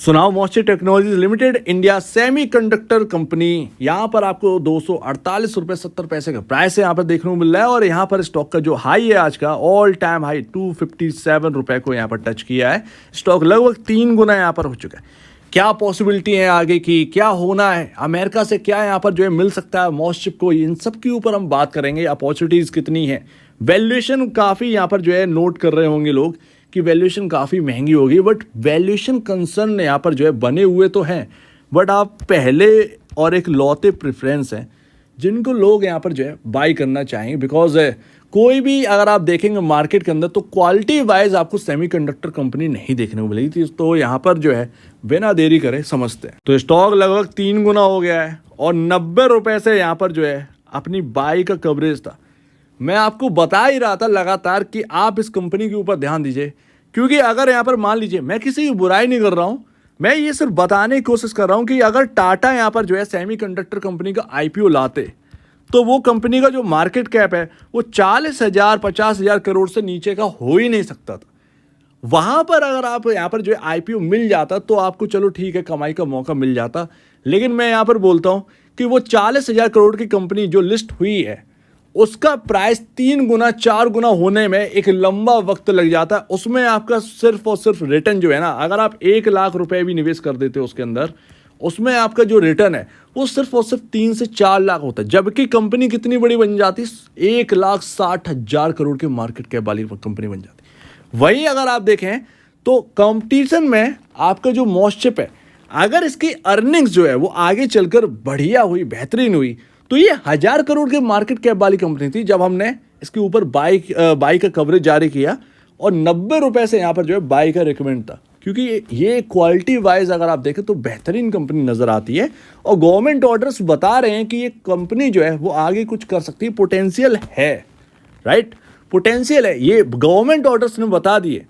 सुनाओ मॉस्टर technologies limited India semiconductor company, यहाँ पर आपको 248 रुपये 70 पैसे का प्राइस है यहाँ पर देखने को मिल रहा है। और यहाँ पर स्टॉक का जो हाई है आज का ऑल टाइम हाई 257 रुपये को यहाँ पर टच किया है। स्टॉक लगभग 3 गुना यहाँ पर हो चुका है। क्या पॉसिबिलिटी है आगे की, क्या होना है, अमेरिका से क्या यहाँ पर जो है मिल सकता है मॉस्चिप को, इन सब के ऊपर हम बात करेंगे। अपॉर्चुनिटीज़ कितनी है, वैल्यूएशन काफ़ी यहाँ पर जो है नोट कर रहे होंगे लोग कि वैल्यूएशन काफ़ी महंगी होगी, बट वैल्यूएशन कंसर्न यहाँ पर जो है बने हुए तो हैं, बट आप पहले और एक लौते प्रेफरेंस हैं जिनको लोग यहाँ पर जो है बाई करना चाहेंगे। बिकॉज कोई भी अगर आप देखेंगे मार्केट के अंदर तो क्वालिटी वाइज आपको सेमीकंडक्टर कंपनी नहीं देखने को मिलेगी थी। तो यहाँ पर जो है बिना देरी करे समझते हैं। तो स्टॉक लगभग 3 गुना हो गया है और 90 रुपये से यहाँ पर जो है अपनी बाई का कवरेज था। मैं आपको बता ही रहा था लगातार कि आप इस कंपनी के ऊपर ध्यान दीजिए, क्योंकि अगर यहाँ पर मान लीजिए, मैं किसी की बुराई नहीं कर रहा हूँ, मैं ये सिर्फ बताने की कोशिश कर रहा हूँ कि अगर टाटा यहाँ पर जो है सेमीकंडक्टर कंपनी का आईपीओ लाते तो वो कंपनी का जो मार्केट कैप है वो 40,000 50,000 करोड़ से नीचे का हो ही नहीं सकता था। वहाँ पर अगर आप यहाँ पर जो है आईपीओ मिल जाता तो आपको चलो ठीक है कमाई का मौका मिल जाता, लेकिन मैं यहाँ पर बोलता हूँ कि वो 40,000 करोड़ की कंपनी जो लिस्ट हुई है उसका प्राइस 3 गुना 4 गुना होने में एक लंबा वक्त लग जाता है। उसमें आपका सिर्फ और सिर्फ रिटर्न जो है ना, अगर आप 1 लाख रुपए भी निवेश कर देते हो उसके अंदर, उसमें आपका जो रिटर्न है वो सिर्फ और सिर्फ 3 से 4 लाख होता है। जबकि कंपनी कितनी बड़ी बन जाती, 1,60,000 करोड़ के मार्केट कैप वाली कंपनी बन जाती। वहीं अगर आप देखें तो कंपटीशन में आपका जो मॉस्चिप है, अगर इसकी अर्निंग्स जो है वो आगे चलकर बढ़िया हुई, बेहतरीन हुई, तो ये 1,000 करोड़ के मार्केट कैप वाली कंपनी थी जब हमने इसके ऊपर बाई का कवरेज जारी किया और 90 रुपए से यहाँ पर जो है बाई का रिकमेंड था। क्योंकि ये क्वालिटी वाइज अगर आप देखें तो बेहतरीन कंपनी नजर आती है और गवर्नमेंट ऑर्डर्स बता रहे हैं कि ये कंपनी जो है वो आगे कुछ कर सकती है, पोटेंशियल है, राइट, पोटेंशियल है, ये गवर्नमेंट ऑर्डर्स ने बता दिए।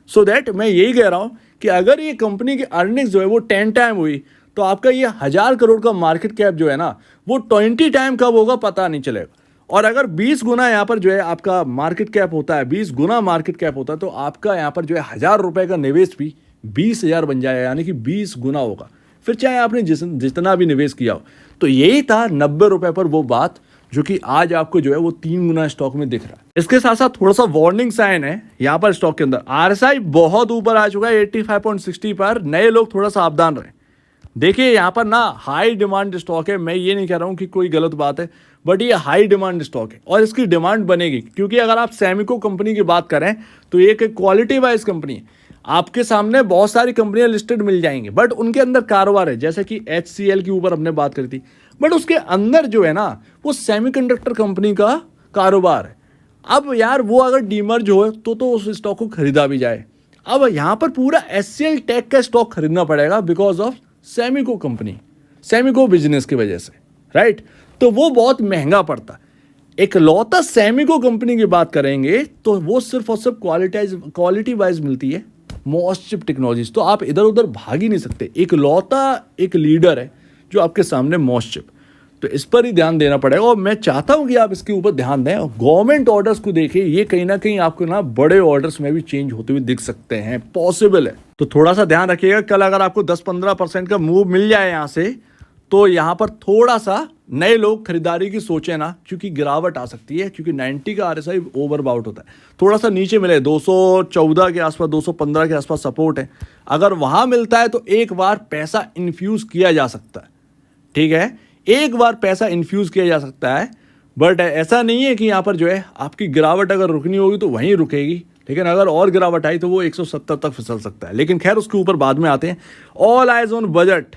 सो दैट मैं यही कह रहा हूँ कि अगर ये कंपनी की अर्निंग्स जो है वो 10 टाइम हुई तो आपका ये 1,000 करोड़ का मार्केट कैप जो है ना वो 20 टाइम कब होगा पता नहीं चलेगा। और अगर 20 गुना यहाँ पर जो है आपका मार्केट कैप होता है, 20 गुना मार्केट कैप होता है, तो आपका यहाँ पर जो है 1,000 रुपये का निवेश भी 20,000 बन जाएगा, यानी कि 20 गुना होगा, फिर चाहे आपने जितना भी निवेश किया हो। तो यही था 90 रुपये पर वो बात जो कि आज आपको जो है वो 3 गुना स्टॉक में दिख रहा है। इसके साथ साथ थोड़ा सा वार्निंग साइन है यहाँ पर स्टॉक के अंदर। RSI बहुत ऊपर आ चुका है 85.60 पर, नए लोग थोड़ा सावधान रहें। देखिए यहाँ पर ना हाई डिमांड स्टॉक है, मैं ये नहीं कह रहा हूँ कि कोई गलत बात है, बट ये हाई डिमांड स्टॉक है और इसकी डिमांड बनेगी। क्योंकि अगर आप सेमिको कंपनी की बात करें तो एक क्वालिटी वाइज कंपनी है, आपके सामने बहुत सारी कंपनियां लिस्टेड मिल जाएंगी, बट उनके अंदर कारोबार है, जैसे कि HCL की ऊपर हमने बात करी थी, बट उसके अंदर जो है ना वो सेमीकंडक्टर कंपनी का कारोबार है। अब यार वो अगर डीमर्ज हो तो उस स्टॉक को खरीदा भी जाए। अब यहाँ पर पूरा HCL टेक का स्टॉक खरीदना पड़ेगा बिकॉज ऑफ सेमिको कंपनी, सेमिको बिजनेस की वजह से, राइट, तो वो बहुत महंगा पड़ता। एक लौता सेमिको कंपनी की बात करेंगे तो वो सिर्फ और सिर्फ क्वालिटी वाइज मिलती है मॉस्चिप टेक्नोलॉजीज। तो आप इधर उधर भाग ही नहीं सकते, एक लौता एक लीडर है जो आपके सामने मॉस्चिप, तो इस पर ही ध्यान देना पड़ेगा। और मैं चाहता हूं कि आप इसके ऊपर ध्यान दें और गवर्नमेंट ऑर्डर्स को देखिए, ये कहीं ना कहीं आपको ना बड़े ऑर्डर्स में भी चेंज होते हुए दिख सकते हैं, पॉसिबल है। तो थोड़ा सा ध्यान रखिएगा, कल अगर आपको 10-15% का मूव मिल जाए यहाँ से, तो यहाँ पर थोड़ा सा नए लोग खरीदारी की सोचें ना, क्योंकि गिरावट आ सकती है। क्योंकि 90 का RSI ओवरबाउट होता है, थोड़ा सा नीचे मिले 214 के आसपास, 215 के आसपास सपोर्ट है, अगर वहाँ मिलता है तो एक बार पैसा इन्फ्यूज़ किया जा सकता है, ठीक है, एक बार पैसा इन्फ्यूज़ किया जा सकता है। बट ऐसा नहीं है कि यहाँ पर जो है आपकी गिरावट अगर रुकनी होगी तो वहीं रुकेगी, लेकिन अगर और गिरावट आई तो वो 170 तक फिसल सकता है। लेकिन खैर उसके ऊपर बाद में आते हैं। ऑल आइज ऑन बजट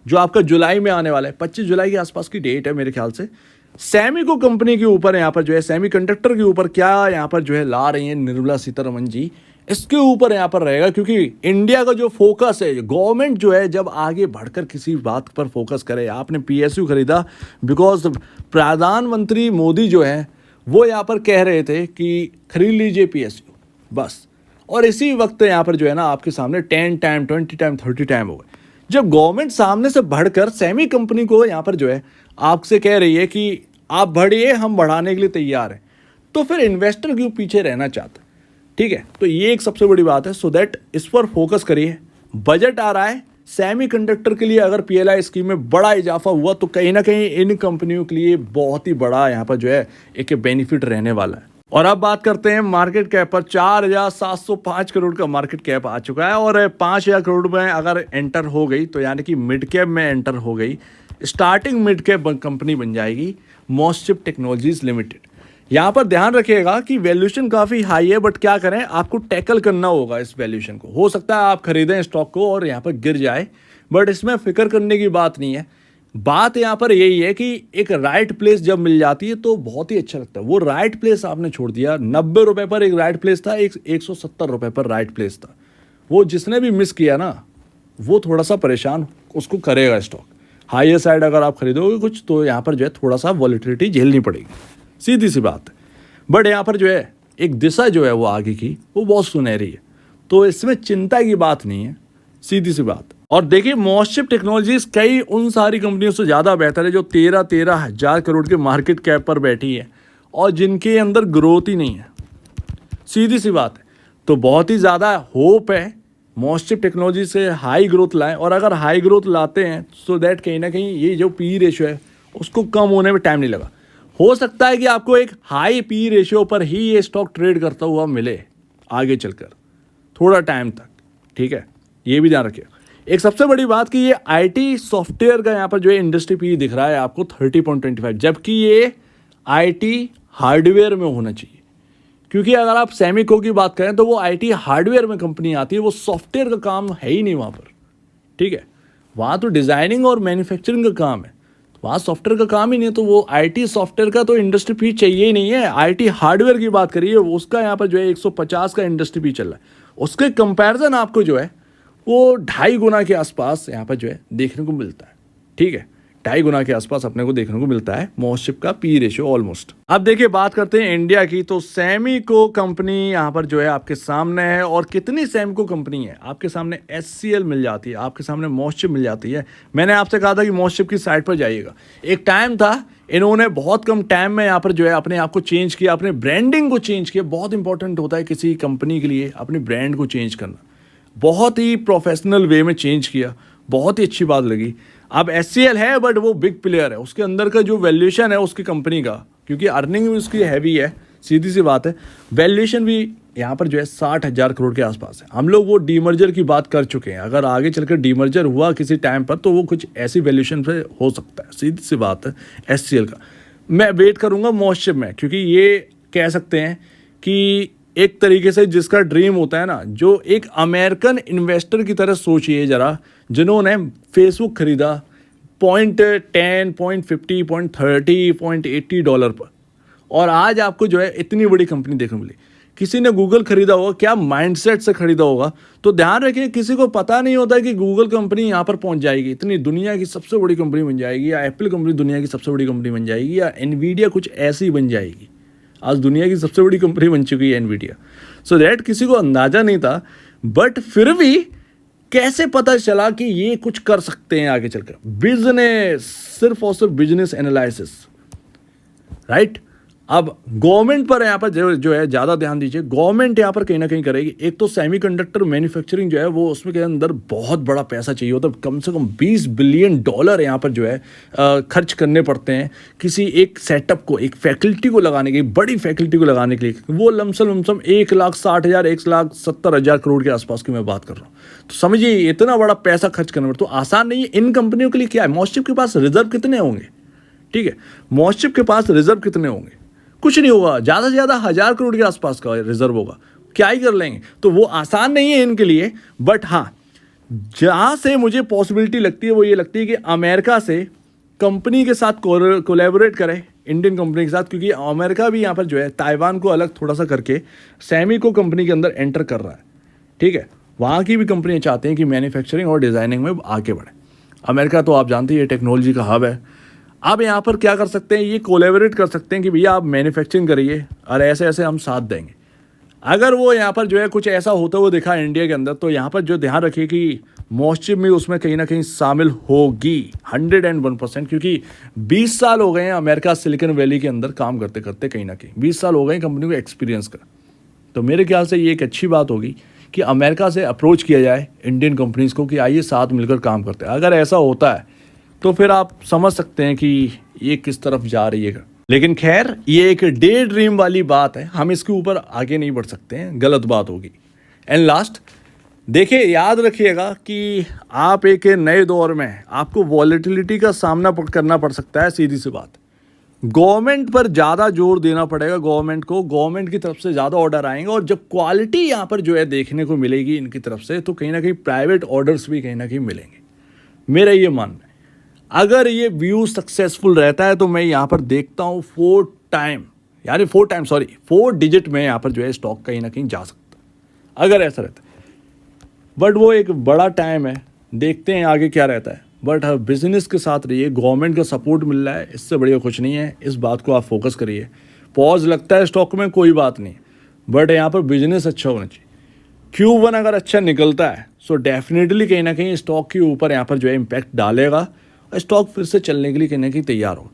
जो आपका जुलाई में आने वाला है, 25 जुलाई के आसपास की डेट है मेरे ख्याल से। सेमिको कंपनी के ऊपर यहाँ पर जो है सेमीकंडक्टर के ऊपर क्या यहाँ पर जो है ला रही है निर्मला सीतारमण जी, इसके ऊपर यहाँ पर रहेगा। क्योंकि इंडिया का जो फोकस है, गवर्नमेंट जो है जब आगे बढ़कर किसी बात पर फोकस करे, आपने PSU खरीदा बिकॉज प्रधानमंत्री मोदी जो है वो यहाँ पर कह रहे थे कि खरीद लीजिए PSU बस, और इसी वक्त यहाँ पर जो है ना आपके सामने 10 टाइम 20 टाइम 30 टाइम हो गए। जब गवर्नमेंट सामने से बढ़कर सेमी कंपनी को यहाँ पर जो है आपसे कह रही है कि आप बढ़िए, हम बढ़ाने के लिए तैयार हैं, तो फिर इन्वेस्टर क्यों पीछे रहना चाहता है, ठीक है। तो ये एक सबसे बड़ी बात है। सो दैट इस पर फोकस करिए। बजट आ रहा है, सेमीकंडक्टर के लिए अगर पीएलआई स्कीम में बड़ा इजाफा हुआ तो कहीं ना कहीं इन कंपनियों के लिए बहुत ही बड़ा यहाँ पर जो है एक बेनिफिट रहने वाला है। और अब बात करते हैं मार्केट कैप पर। 4,705 करोड़ का मार्केट कैप आ चुका है और 5,000 करोड़ में अगर एंटर हो गई तो यानी कि मिड कैप में एंटर हो गई, स्टार्टिंग मिड कैप कंपनी बन जाएगी मॉसचिप टेक्नोलॉजीज लिमिटेड। यहाँ पर ध्यान रखिएगा कि वैल्यूएशन काफ़ी हाई है, बट क्या करें, आपको टैकल करना होगा इस वैल्यूएशन को। हो सकता है आप खरीदें स्टॉक को और यहाँ पर गिर जाए, बट इसमें फिक्र करने की बात नहीं है। बात यहाँ पर यही है कि एक राइट प्लेस जब मिल जाती है तो बहुत ही अच्छा लगता है। वो राइट प्लेस आपने छोड़ दिया। 90 रुपये पर एक राइट प्लेस था, 170 रुपये पर राइट प्लेस था। वो जिसने भी मिस किया ना, वो थोड़ा सा परेशान उसको करेगा स्टॉक। हाईएस्ट साइड अगर आप खरीदोगे कुछ तो यहाँ पर जो है थोड़ा सा वॉलिटिलिटी झेलनी पड़ेगी, सीधी सी बात है। बट यहाँ पर जो है एक दिशा जो है वो आगे की वो बहुत सुनहरी है, तो इसमें चिंता की बात नहीं है, सीधी सी बात। और देखिए मॉसचिप टेक्नोलॉजीज कई उन सारी कंपनियों से ज़्यादा बेहतर है जो 13 हज़ार करोड़ के मार्केट कैप पर बैठी है और जिनके अंदर ग्रोथ ही नहीं है, सीधी सी बात है। तो बहुत ही ज़्यादा होप है मॉसचिप टेक्नोलॉजी से हाई ग्रोथ लाएं, और अगर हाई ग्रोथ लाते हैं सो दैट कहीं ना कहीं ये जो पी रेशियो है उसको कम होने में टाइम नहीं लगा। हो सकता है कि आपको एक हाई पी रेशियो पर ही ये स्टॉक ट्रेड करता हुआ मिले आगे चलकर थोड़ा टाइम तक, ठीक है, ये भी ध्यान रखिए। एक सबसे बड़ी बात कि ये आईटी सॉफ्टवेयर का यहाँ पर जो है इंडस्ट्री पी दिख रहा है आपको 30.25, जबकि ये आईटी हार्डवेयर में होना चाहिए। क्योंकि अगर आप सेमिको की बात करें तो वो आईटी हार्डवेयर में कंपनी आती है, वो सॉफ्टवेयर का काम है ही नहीं वहाँ पर, ठीक है। वहाँ तो डिज़ाइनिंग और मैन्युफैक्चरिंग का काम है, वहाँ सॉफ्टवेयर का काम ही नहीं है। तो वो आईटी सॉफ्टवेयर का तो इंडस्ट्री फी चाहिए ही नहीं है। आईटी हार्डवेयर की बात करिए, उसका यहाँ पर जो है 150 का इंडस्ट्री फी चल रहा है। उसके कंपैरिजन आपको जो है वो 2.5 गुना के आसपास यहाँ पर जो है देखने को मिलता है, ठीक है। 2.5 गुना के आसपास अपने को देखने को मिलता है मॉसचिप का पी रेशियो ऑलमोस्ट। अब देखिए बात करते हैं इंडिया की, तो सेमिको कंपनी यहाँ पर जो है आपके सामने है। और कितनी सेमिको कंपनी है आपके सामने, एचसीएल मिल जाती है, आपके सामने मॉसचिप मिल जाती है। मैंने आपसे कहा था कि मॉसचिप की साइट पर जाइएगा। एक टाइम था इन्होंने बहुत कम टाइम में यहाँ पर जो है अपने आप को चेंज किया, अपने ब्रांडिंग को चेंज किया। बहुत इंपॉर्टेंट होता है किसी कंपनी के लिए अपनी ब्रांड को चेंज करना, बहुत ही प्रोफेशनल वे में चेंज किया, बहुत ही अच्छी बात लगी। अब एचसीएल है बट वो बिग प्लेयर है, उसके अंदर का जो वैल्यूएशन है उसकी कंपनी का, क्योंकि अर्निंग भी उसकी हैवी है, सीधी सी बात है। वैल्यूएशन भी यहाँ पर जो है 60,000 करोड़ के आसपास है। हम लोग वो डीमर्जर की बात कर चुके हैं, अगर आगे चलकर डीमर्जर हुआ किसी टाइम पर तो वो कुछ ऐसी वैल्यूएशन पे हो सकता है, सीधी सी बात है एचसीएल का। मैं वेट करूँगा मॉसचिप में, क्योंकि ये कह सकते हैं कि एक तरीके से जिसका ड्रीम होता है ना, जो एक अमेरिकन इन्वेस्टर की तरह सोचिए ज़रा, जिन्होंने फेसबुक खरीदा $0.10, $0.50, $0.30, $0.80 पर, और आज आपको जो है इतनी बड़ी कंपनी देखने मिली। किसी ने गूगल खरीदा होगा, क्या माइंडसेट से खरीदा होगा, तो ध्यान रखिए किसी को पता नहीं होता कि गूगल कंपनी यहाँ पर पहुँच जाएगी, इतनी दुनिया की सबसे बड़ी कंपनी बन जाएगी, या एप्पल कंपनी दुनिया की सबसे बड़ी कंपनी बन जाएगी, या एनवीडिया कुछ ऐसी बन जाएगी। आज दुनिया की सबसे बड़ी कंपनी बन चुकी है एनवीडिया। सो दैट किसी को अंदाजा नहीं था, बट फिर भी कैसे पता चला कि ये कुछ कर सकते हैं आगे चलकर। बिजनेस, सिर्फ और सिर्फ बिजनेस एनालिसिस, राइट। अब गवर्नमेंट पर यहाँ पर जो है ज़्यादा ध्यान दीजिए। गवर्नमेंट यहाँ पर कहीं ना कहीं करेगी। एक तो सेमीकंडक्टर मैन्युफैक्चरिंग जो है वो उसमें के अंदर बहुत बड़ा पैसा चाहिए होता है, कम से कम $20 बिलियन यहाँ पर जो है खर्च करने पड़ते हैं किसी एक सेटअप को, एक फैकल्टी को लगाने के, बड़ी फैकल्टी को लगाने के लिए। वो लमसम 1,60,000 1,70,000 करोड़ के आसपास की मैं बात कर रहा हूँ। तो समझिए इतना बड़ा पैसा खर्च करना पड़ता, तो आसान नहीं है इन कंपनियों के लिए। क्या है, मॉसचिप के पास रिजर्व कितने होंगे, ठीक है, मॉसचिप के पास रिजर्व कितने होंगे, कुछ नहीं होगा, ज़्यादा से ज़्यादा 1,000 करोड़ के आसपास का रिजर्व होगा, क्या ही कर लेंगे। तो वो आसान नहीं है इनके लिए। बट हाँ, जहाँ से मुझे पॉसिबिलिटी लगती है वो ये लगती है कि अमेरिका से कंपनी के साथ कोलैबोरेट करें, इंडियन कंपनी के साथ, क्योंकि अमेरिका भी यहाँ पर जो है ताइवान को अलग थोड़ा सा करके सेमिको कंपनी के अंदर एंटर कर रहा है, ठीक है। वहाँ की भी कंपनियाँ चाहते हैं कि मैन्युफैक्चरिंग और डिज़ाइनिंग में आगे बढ़े। अमेरिका तो आप जानते हैं टेक्नोलॉजी का हब है। अब यहाँ पर क्या कर सकते हैं, ये कोलैबोरेट कर सकते हैं कि भैया आप मैन्युफैक्चरिंग करिए और ऐसे ऐसे हम साथ देंगे। अगर वो यहाँ पर जो है कुछ ऐसा होता हुआ दिखा इंडिया के अंदर, तो यहाँ पर जो ध्यान रखिए कि मॉसचिप में उसमें कहीं ना कहीं शामिल होगी 101%, क्योंकि 20 साल हो गए हैं अमेरिका सिलिकॉन वैली के अंदर काम करते करते, कहीं ना कहीं 20 साल हो गए कंपनी को एक्सपीरियंस का। तो मेरे ख्याल से ये एक अच्छी बात होगी कि अमेरिका से अप्रोच किया जाए इंडियन कंपनीज़ को कि आइए साथ मिलकर काम करते हैं। अगर ऐसा होता है तो फिर आप समझ सकते हैं कि ये किस तरफ जा रही है। लेकिन खैर, ये एक डे ड्रीम वाली बात है, हम इसके ऊपर आगे नहीं बढ़ सकते हैं, गलत बात होगी। एंड लास्ट, देखिए, याद रखिएगा कि आप एक नए दौर में आपको वॉलेटिलिटी का सामना करना पड़ सकता है। सीधी सी बात, गवर्नमेंट पर ज़्यादा जोर देना पड़ेगा, गवर्नमेंट को, गवर्नमेंट की तरफ से ज़्यादा ऑर्डर आएंगे और जब क्वालिटी यहाँ पर जो है देखने को मिलेगी इनकी तरफ से, तो कहीं ना कहीं प्राइवेट ऑर्डर्स भी कहीं ना कहीं मिलेंगे। मेरा ये मानना है, अगर ये व्यू सक्सेसफुल रहता है तो मैं यहाँ पर देखता हूँ 4 डिजिट में यहाँ पर जो है स्टॉक कहीं ना कहीं जा सकता है, अगर ऐसा रहता है। बट वो एक बड़ा टाइम है, देखते हैं आगे क्या रहता है। बट हाँ, बिजनेस के साथ रहिए, गवर्नमेंट का सपोर्ट मिल रहा है, इससे बढ़िया कुछ नहीं है। इस बात को आप फोकस करिए। पॉज लगता है स्टॉक में, कोई बात नहीं, बट यहाँ पर बिजनेस अच्छा होना चाहिए। Q1 अगर अच्छा निकलता है सो डेफिनेटली कहीं ना कहीं स्टॉक के ऊपर यहाँ पर जो है इम्पैक्ट डालेगा और स्टॉक फिर से चलने के लिए कहीं ना कहीं तैयार हो।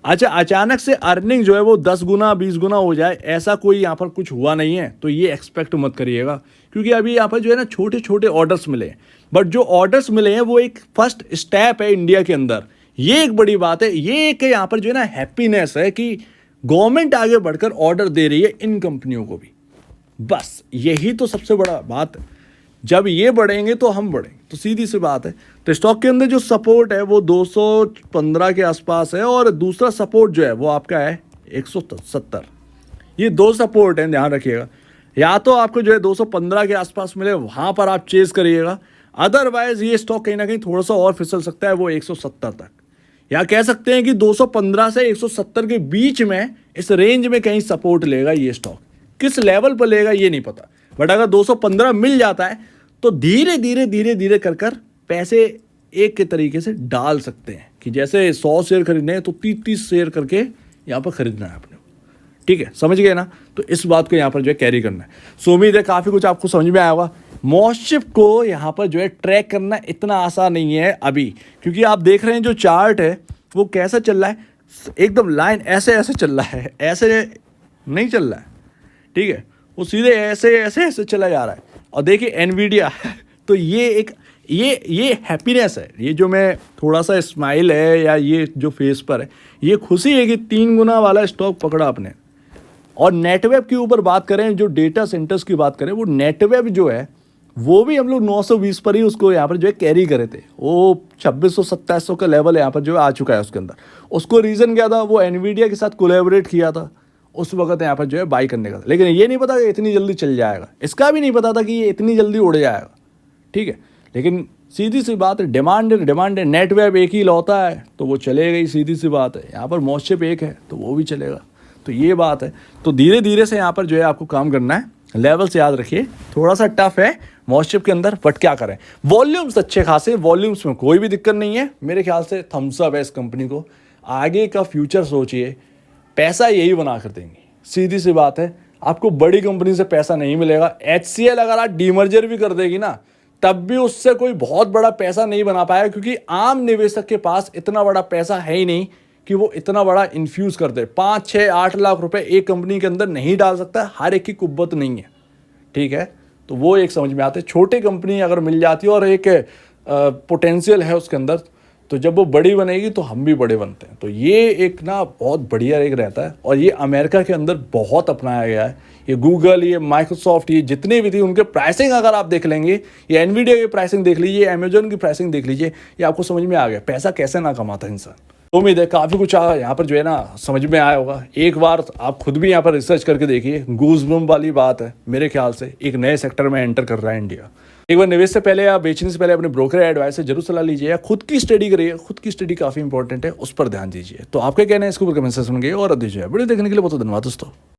अच्छा, अचानक से अर्निंग जो है वो 10 गुना 20 गुना हो जाए, ऐसा कोई यहाँ पर कुछ हुआ नहीं है, तो ये एक्सपेक्ट मत करिएगा, क्योंकि अभी यहाँ पर जो है ना छोटे छोटे ऑर्डर्स मिले हैं। बट जो ऑर्डर्स मिले हैं वो एक फर्स्ट स्टेप है इंडिया के अंदर, ये एक बड़ी बात है। ये एक यहाँ पर जो है ना हैप्पीनेस है कि गवर्नमेंट आगे बढ़कर ऑर्डर दे रही है इन कंपनियों को भी। बस यही तो सबसे बड़ा बात है। जब ये बढ़ेंगे तो हम बढ़ेंगे, तो सीधी सी बात है। तो स्टॉक के अंदर जो सपोर्ट है वो 215 के आसपास है और दूसरा सपोर्ट जो है वो आपका है 170। ये दो सपोर्ट हैं, ध्यान रखिएगा। या तो आपको जो है 215 के आसपास मिले, वहाँ पर आप चेज करिएगा, अदरवाइज ये स्टॉक कहीं ना कहीं थोड़ा सा और फिसल सकता है, वो 170 तक। या कह सकते हैं कि 215 से 170 के बीच में, इस रेंज में कहीं सपोर्ट लेगा ये स्टॉक। किस लेवल पर लेगा ये नहीं पता, बट अगर 215 मिल जाता है तो धीरे धीरे धीरे धीरे कर कर पैसे एक के तरीके से डाल सकते हैं कि जैसे 100 शेयर खरीदने हैं तो 30 शेयर करके यहाँ पर खरीदना है अपने। ठीक है, समझ गए ना? तो इस बात को यहाँ पर जो है कैरी करना है। सो उम्मीद है काफ़ी कुछ आपको समझ में आया होगा। मॉस्टशिप को यहाँ पर जो है ट्रैक करना इतना आसान नहीं है अभी, क्योंकि आप देख रहे हैं जो चार्ट है वो कैसा चल रहा है, एकदम लाइन ऐसे ऐसे चल रहा है, ऐसे नहीं चल रहा है। ठीक है, वो सीधे ऐसे ऐसे ऐसे चला जा रहा है। और देखिए एनवीडिया तो ये एक ये हैप्पीनेस है, ये जो मैं थोड़ा सा स्माइल है या ये जो फेस पर है, ये खुशी है कि 3 गुना वाला स्टॉक पकड़ा आपने। और नेटवेब के ऊपर बात करें, जो डेटा सेंटर्स की बात करें, वो नेटवेब जो है वो भी हम लोग 920 पर ही उसको यहाँ पर जो है कैरी करे थे। वो 2600-2700 का लेवल यहाँ पर जो है आ चुका है उसके अंदर। उसको रीज़न क्या था, वो एनवीडिया के साथ कोलैबोरेट किया था उस वक्त यहाँ पर जो है बाई करने का था। लेकिन ये नहीं पता कि इतनी जल्दी चल जाएगा, इसका भी नहीं पता था कि ये इतनी जल्दी उड़ जाएगा। ठीक है, लेकिन सीधी सी बात है, डिमांड है। नेटवेब एक ही लौता है तो वो चलेगा ही, सीधी सी बात है। यहाँ पर मॉस्टशिप एक है तो वो भी चलेगा, तो ये बात है। तो धीरे धीरे से यहाँ पर जो है आपको काम करना है। लेवल्स याद रखिए, थोड़ा सा टफ है मॉस्टशिप के अंदर, बट क्या करें, वॉल्यूम्स अच्छे खासे, वॉल्यूम्स में कोई भी दिक्कत नहीं है। मेरे ख्याल से थम्स अप है इस कंपनी को। आगे का फ्यूचर सोचिए, पैसा यही बना कर देंगी, सीधी सी बात है। आपको बड़ी कंपनी से पैसा नहीं मिलेगा। HCL अगर आप डीमर्जर भी कर देगी ना, तब भी उससे कोई बहुत बड़ा पैसा नहीं बना पाएगा, क्योंकि आम निवेशक के पास इतना बड़ा पैसा है ही नहीं कि वो इतना बड़ा इन्फ्यूज़ कर दे। 5, 6, 8 लाख रुपए एक कंपनी के अंदर नहीं डाल सकता, हर एक की कुव्वत नहीं है। ठीक है, तो वो एक समझ में आते। छोटी कंपनी अगर मिल जाती है और एक पोटेंशियल है उसके अंदर, तो जब वो बड़ी बनेगी तो हम भी बड़े बनते हैं। तो ये एक ना बहुत बढ़िया एक रहता है, और ये अमेरिका के अंदर बहुत अपनाया गया है। ये गूगल, ये माइक्रोसॉफ्ट, ये जितने भी थी उनके प्राइसिंग अगर आप देख लेंगे, ये एनवीडिया की प्राइसिंग देख लीजिए, अमेजोन की प्राइसिंग देख लीजिए, ये आपको समझ में आ गया पैसा कैसे ना कमाता इंसान। तो उम्मीद है काफ़ी कुछ यहाँ पर जो है ना समझ में आया होगा। एक बार आप खुद भी यहाँ पर रिसर्च करके देखिए, गूज़बम्प वाली बात है। मेरे ख्याल से एक नए सेक्टर में एंटर कर रहा है इंडिया। एक बार निवेश से पहले या बेचने से पहले अपने ब्रोकर एडवाइस से जरूर सलाह लीजिए, या खुद की स्टडी करिए। खुद की स्टडी काफ़ी इंपॉर्टेंट है, उस पर ध्यान दीजिए। तो आपके कहना है इसके ऊपर कमेंट सेक्शन में गए और दीजिए। वीडियो देखने के लिए बहुत धन्यवाद दोस्तों।